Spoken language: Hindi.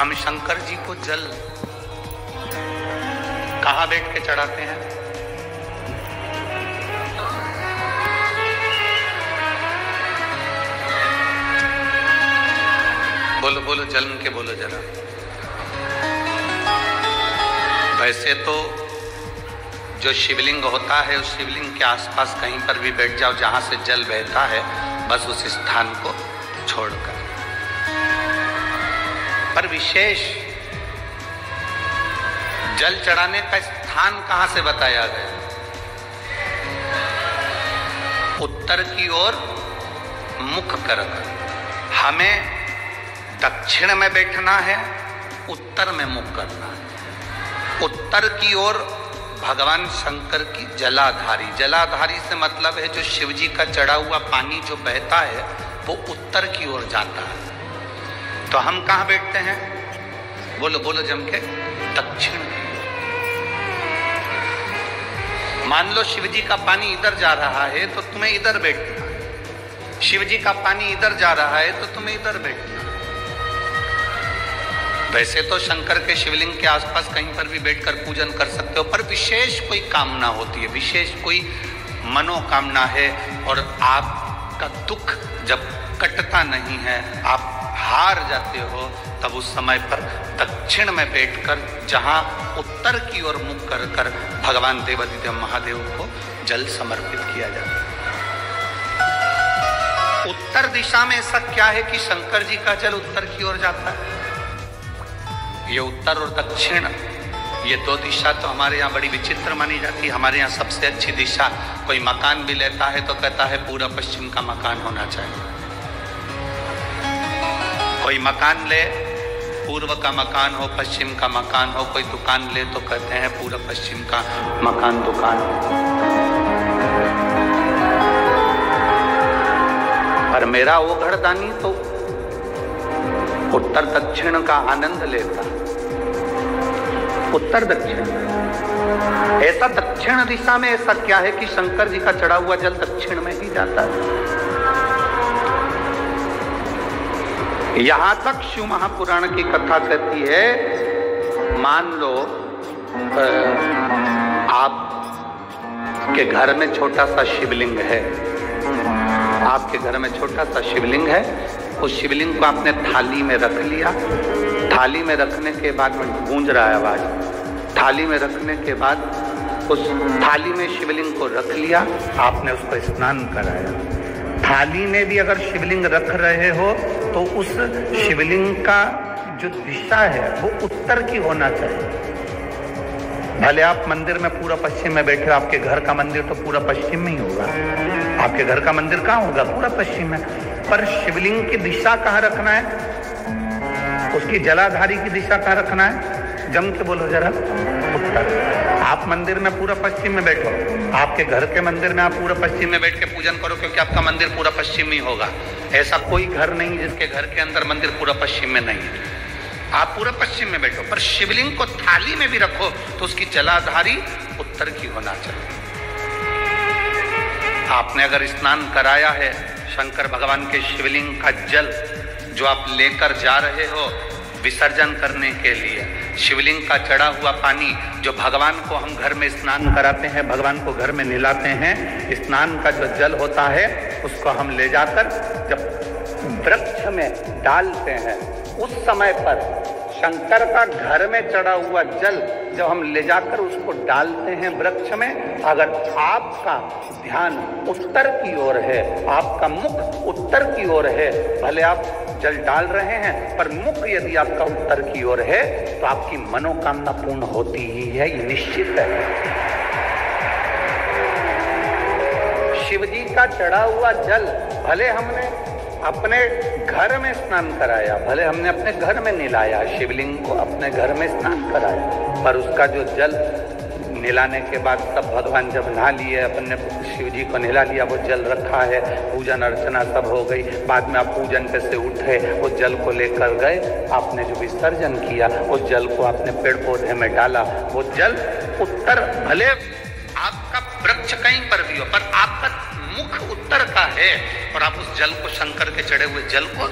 हम शंकर जी को जल कहां बैठ के चढ़ाते हैं? बोलो बोलो, जल के बोलो जरा। वैसे तो जो शिवलिंग होता है उस शिवलिंग के आसपास कहीं पर भी बैठ जाओ जहां से जल बहता है, बस उस स्थान को छोड़कर। पर विशेष जल चढ़ाने का स्थान कहां से बताया गया? उत्तर की ओर मुख करकर। हमें दक्षिण में बैठना है, उत्तर में मुख करना है। उत्तर की ओर भगवान शंकर की जलाधारी, जलाधारी से मतलब है जो शिव जी का चढ़ा हुआ पानी जो बहता है वो उत्तर की ओर जाता है। तो हम कहां बैठते हैं? बोलो बोलो जम के, दक्षिण की ओर। मान लो शिव जी का पानी इधर जा रहा है तो तुम्हें इधर बैठना है। शिव जी का पानी इधर जा रहा है तो तुम्हें इधर बैठना है। वैसे तो शंकर के शिवलिंग के आसपास कहीं पर भी बैठकर पूजन कर सकते हो, पर विशेष कोई कामना होती है, विशेष कोई मनोकामना है और आपका दुख जब कटता नहीं है, आप हार जाते हो, तब उस समय पर दक्षिण में बैठकर जहां उत्तर की ओर मुख कर कर भगवान देवाधिदेव महादेव को जल समर्पित किया जाता है। उत्तर दिशा में ऐसा क्या है कि शंकर जी का जल उत्तर की ओर जाता है? ये उत्तर और दक्षिण, ये दो दिशा तो हमारे यहाँ बड़ी विचित्र मानी जाती है। हमारे यहाँ सबसे अच्छी दिशा, कोई मकान भी लेता है तो कहता है पूरा पश्चिम का मकान होना चाहिए। कोई मकान ले, पूर्व का मकान हो, पश्चिम का मकान हो। कोई दुकान ले तो कहते हैं पूरा पश्चिम का मकान दुकान। पर मेरा वो घरदानी तो उत्तर दक्षिण का आनंद लेता, उत्तर दक्षिण। ऐसा दक्षिण दिशा में ऐसा क्या है कि शंकर जी का चढ़ा हुआ जल दक्षिण में ही जाता है? यहां तक शिव महापुराण की कथा कहती है, मान लो आपके घर में छोटा सा शिवलिंग है, आपके घर में छोटा सा शिवलिंग है। उस शिवलिंग को आपने थाली में रख लिया। थाली में रखने के बाद में गूंज रहा है आवाज। थाली में रखने के बाद उस थाली में शिवलिंग को रख लिया, आपने उसको स्नान कराया। थाली में भी अगर शिवलिंग रख रहे हो तो उस शिवलिंग का जो दिशा है वो उत्तर की होना चाहिए। भले आप मंदिर में पूरा पश्चिम में बैठे, आपके घर का मंदिर तो पूरा पश्चिम में ही होगा। आपके घर का मंदिर कहाँ होगा? पूरा पश्चिम में। पर शिवलिंग की दिशा कहाँ रखना है? उसकी जलाधारी की दिशा कहाँ रखना है? जम के बोलो जरा, उत्तर। आप मंदिर में पूरा पश्चिम में बैठो, आपके घर के मंदिर में आप पूरा पश्चिम में बैठ के पूजन करो, क्योंकि आपका मंदिर पूरा पश्चिम ही होगा। ऐसा कोई घर नहीं जिसके घर के अंदर मंदिर पूरा पश्चिम में नहीं है। आप पूरा पश्चिम में बैठो, पर शिवलिंग को थाली में भी रखो तो उसकी जलाधारी उत्तर की होना चाहिए। आपने अगर स्नान कराया है शंकर भगवान के शिवलिंग का जल जो आप लेकर जा रहे हो विसर्जन करने के लिए, शिवलिंग का चढ़ा हुआ पानी जो भगवान को हम घर में स्नान कराते हैं, भगवान को घर में नहलाते हैं, स्नान का जो जल होता है उसको हम ले जाकर जब वृक्ष में डालते हैं, उस समय पर शंकर का घर में चढ़ा हुआ जल जब हम ले जाकर उसको डालते हैं वृक्ष में, अगर आपका ध्यान उत्तर की ओर है, आपका मुख उत्तर की ओर है, भले आप जल डाल रहे हैं पर मुख यदि आपका उत्तर की ओर है तो आपकी मनोकामना पूर्ण होती ही है, ये निश्चित है। शिव जी का चढ़ा हुआ जल भले हमने अपने घर में स्नान कराया, भले हमने अपने घर में नहलाया, शिवलिंग को अपने घर में स्नान कराया, पर उसका जो जल नहलाने के बाद सब भगवान जब नहा लिए, अपने शिव जी को नहला लिया, वो जल रखा है, पूजन अर्चना सब हो गई, बाद में आप पूजन पे से उठे, उस जल को लेकर गए, आपने जो विसर्जन किया उस जल को आपने पेड़ पौधे में डाला, वो जल उत्तर, भले आपका वृक्ष कहीं पर भी हो पर आपका मुख उत्तर का है और आप उस जल को, शंकर के चढ़े हुए जल को